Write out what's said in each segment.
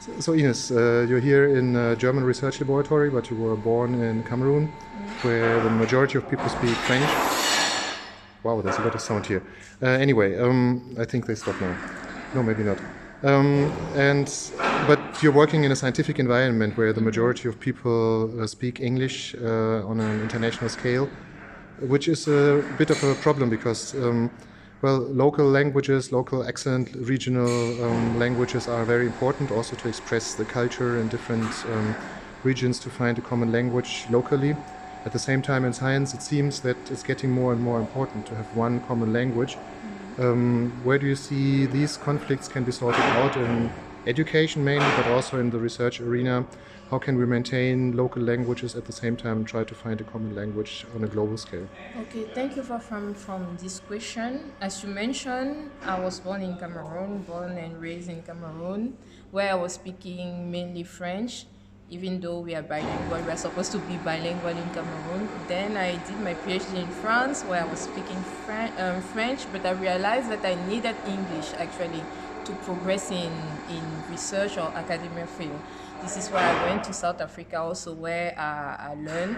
So Ines, you're here in a German research laboratory, but you were born in Cameroon, where the majority of people speak French. Wow, there's a lot of sound here. Anyway, I think they stop now. No, maybe not. But you're working in a scientific environment where the majority of people speak English on an international scale, which is a bit of a problem because, well, local languages, local accent, regional languages are very important also to express the culture in different regions, to find a common language locally. At the same time, in science, it seems that it's getting more and more important to have one common language. Where do you see these conflicts can be sorted out in education mainly, but also in the research arena? How can we maintain local languages at the same time and try to find a common language on a global scale? Okay, thank you from this question. As you mentioned, I was born in Cameroon, born and raised in Cameroon, where I was speaking mainly French. Even though we are bilingual, we are supposed to be bilingual in Cameroon. Then I did my PhD in France, where I was speaking French, but I realized that I needed English actually to progress in research or academic field. This is why I went to South Africa also, where I learned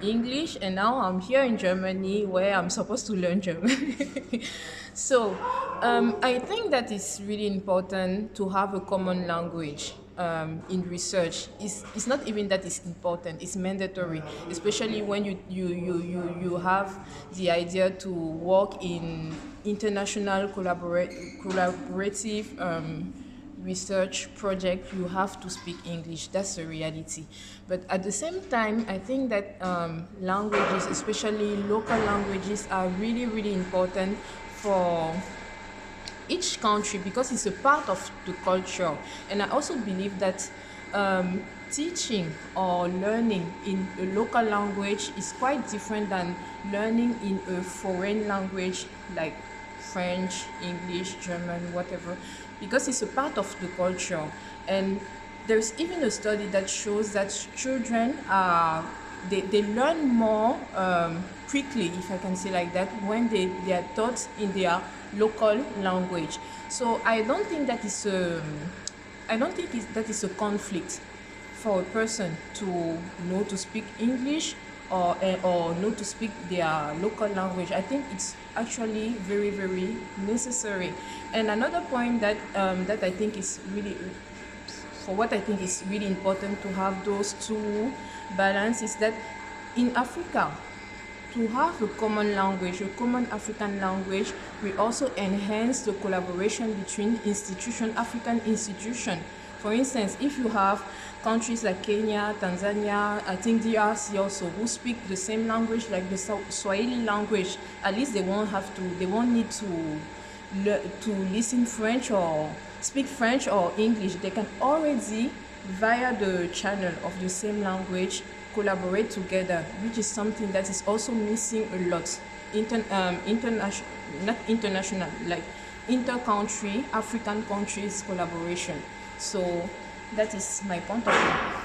English, and now I'm here in Germany where I'm supposed to learn German. So I think that it's really important to have a common language in research. It's not even that it's important, it's mandatory, especially when you have the idea to work in international collaborative research project. You have to speak English. That's the reality. But at the same time, I think that languages, especially local languages, are really, really important for each country because it's a part of the culture. And I also believe that teaching or learning in a local language is quite different than learning in a foreign language like French, English, German, whatever, because it's a part of the culture. And there's even a study that shows that children they learn more quickly, if I can say like that, when they are taught in their local language. So I don't think that is a conflict for a person to know to speak English or know to speak their local language. I think it's actually very, very necessary. And another point that that I think is really, for what I think is really important to have those two balance is that in Africa, to have a common language, a common African language, we also enhance the collaboration between African institutions. For instance, if you have countries like Kenya, Tanzania, I think DRC also, who speak the same language like the Swahili language, at least they won't need to listen French or speak French or English. They can already, via the channel of the same language, collaborate together, which is something that is also missing a lot. Not international, like inter-country, African countries collaboration. So that is my point of view.